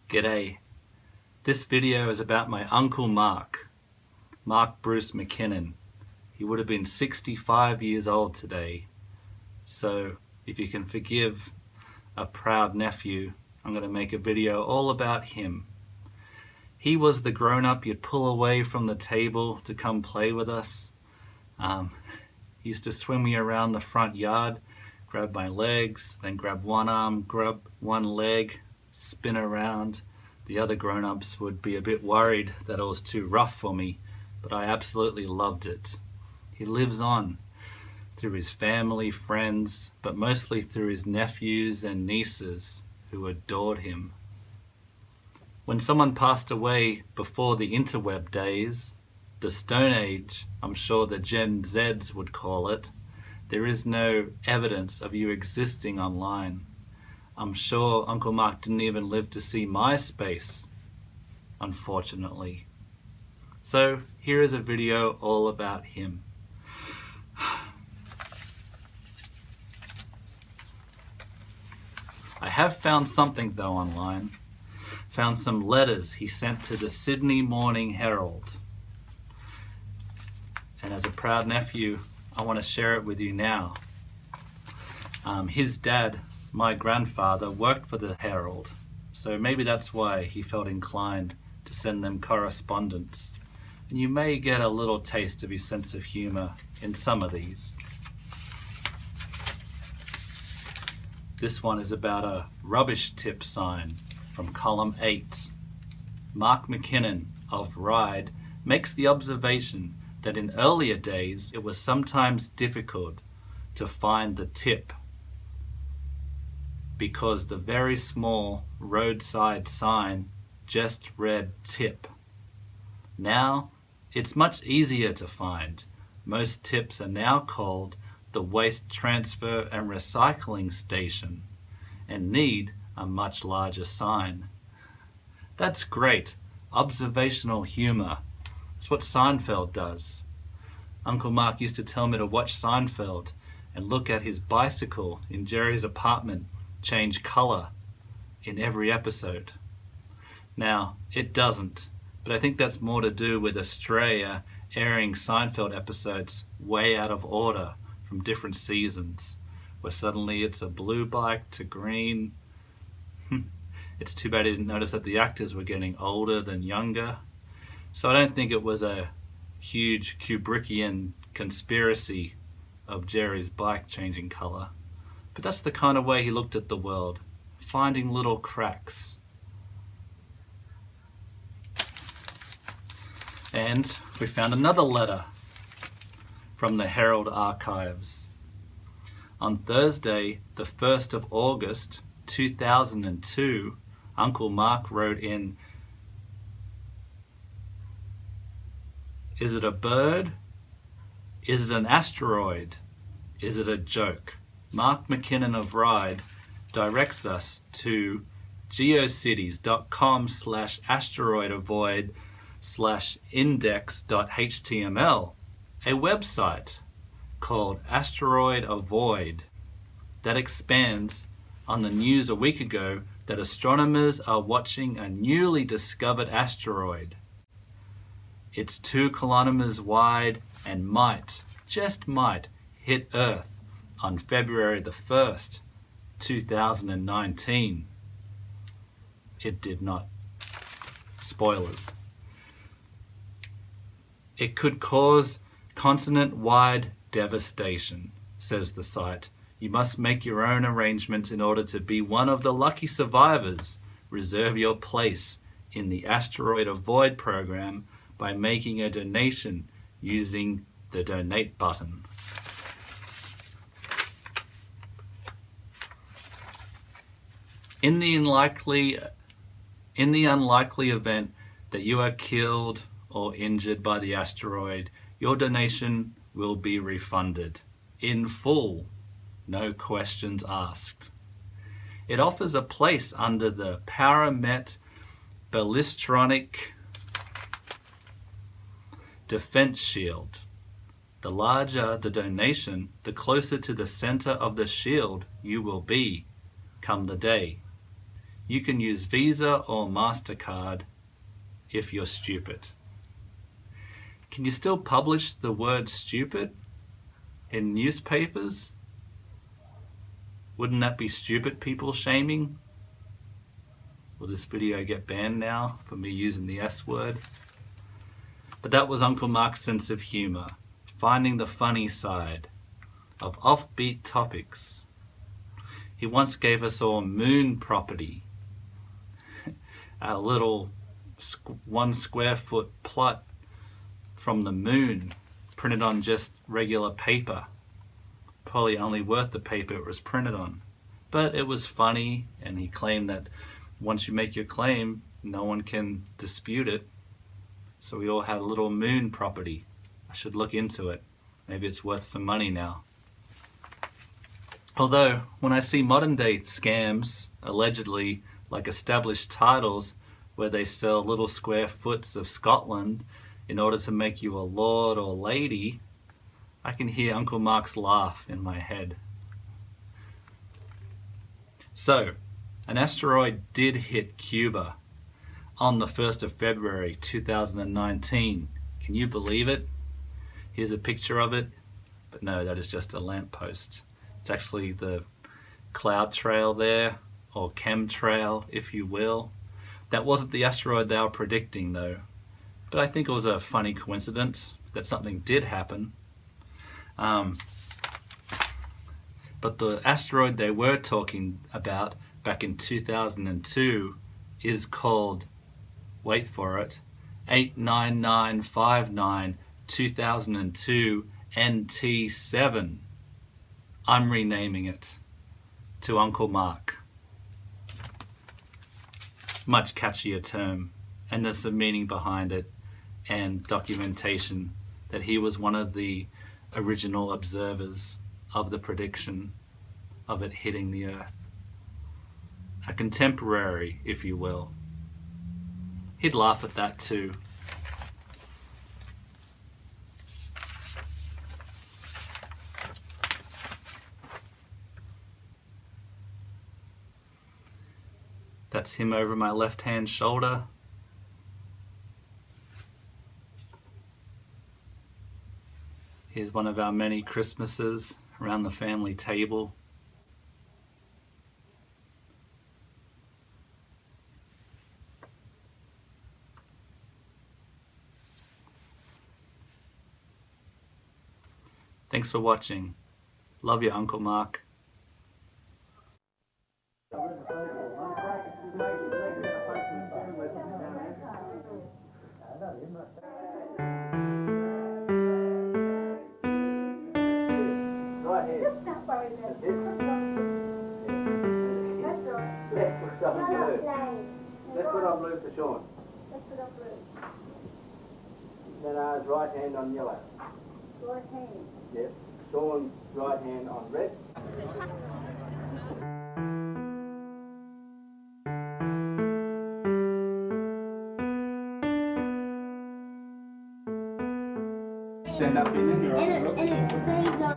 G'day. This video is about my Uncle Mark Bruce McKinnon. He would have been 65 years old today. So if you can forgive a proud nephew, I'm going to make a video all about him. He was the grown-up you'd pull away from the table to come play with us. He used to swing me around the front yard, grab my legs, then grab one arm, grab one leg, spin around. The other grown-ups would be a bit worried that it was too rough for me, but I absolutely loved it. He lives on through his family, friends, but mostly through his nephews and nieces who adored him. When someone passed away before the interweb days, the Stone Age, I'm sure the Gen Zs would call it, there is no evidence of you existing online. I'm sure Uncle Mark didn't even live to see MySpace, unfortunately. So here is a video all about him. I have found something though online. Found some letters he sent to the Sydney Morning Herald. And as a proud nephew, I want to share it with you now. His dad, my grandfather, worked for the Herald, so maybe that's why he felt inclined to send them correspondence. And you may get a little taste of his sense of humor in some of these. This one is about a rubbish tip sign from column 8. Mark McKinnon of Ryde makes the observation that in earlier days it was sometimes difficult to find the tip because the very small roadside sign just read tip. Now it's much easier to find. Most tips are now called the Waste Transfer and Recycling Station and need a much larger sign. That's great. Observational humor. It's what Seinfeld does. Uncle Mark used to tell me to watch Seinfeld and look at his bicycle in Jerry's apartment change color in every episode. Now, it doesn't, but I think that's more to do with Australia airing Seinfeld episodes way out of order from different seasons, where suddenly it's a blue bike to green. It's too bad I didn't notice that the actors were getting older than younger. So I don't think it was a huge Kubrickian conspiracy of Jerry's bike changing color. But that's the kind of way he looked at the world, finding little cracks. And we found another letter from the Herald archives. On Thursday, the 1st of August, 2002, Uncle Mark wrote in, "Is it a bird? Is it an asteroid? Is it a joke?" Mark McKinnon of Ryde directs us to geocities.com/asteroidavoid/index.html, a website called Asteroid Avoid that expands on the news a week ago that astronomers are watching a newly discovered asteroid. It's 2 kilometers wide and might, just might, hit Earth on February the 1st, 2019. It did not. Spoilers. It could cause continent-wide devastation, says the site. You must make your own arrangements in order to be one of the lucky survivors. Reserve your place in the Asteroid Avoid program by making a donation using the donate button. In the unlikely event that you are killed or injured by the asteroid, your donation will be refunded in full, no questions asked. It offers a place under the Paramet Ballistronic Defense Shield. The larger the donation, the closer to the center of the shield you will be come the day. You can use Visa or MasterCard if you're stupid. Can you still publish the word stupid in newspapers? Wouldn't that be stupid people shaming? Will this video get banned now for me using the S word? But that was Uncle Mark's sense of humor, finding the funny side of offbeat topics. He once gave us all moon property, a little 1 square foot plot from the moon printed on just regular paper. Probably only worth the paper it was printed on. But it was funny, and he claimed that once you make your claim, no one can dispute it. So we all had a little moon property. I should look into it. Maybe it's worth some money now. Although, when I see modern day scams, allegedly like established titles where they sell little square foots of Scotland in order to make you a lord or lady, I can hear Uncle Mark's laugh in my head. So, an asteroid did hit Cuba on the 1st of February 2019. Can you believe it? Here's a picture of it. But no, that is just a lamppost. It's actually the cloud trail there, or chemtrail, if you will. That wasn't the asteroid they were predicting, though. But I think it was a funny coincidence that something did happen. But the asteroid they were talking about back in 2002 is called, wait for it, 89959 2002 NT7. I'm renaming it to Uncle Mark. Much catchier term, and there's some meaning behind it and documentation that he was one of the original observers of the prediction of it hitting the Earth. A contemporary, if you will. He'd laugh at that too. That's him over my left-hand shoulder. Here's one of our many Christmases around the family table. Thanks for watching. Love you, Uncle Mark. Let's put on blue for Sean. Let's put on blue. Then ours right hand on yellow. Right hand. Yep. Sean's right hand on red. Stand up in your And it stays on.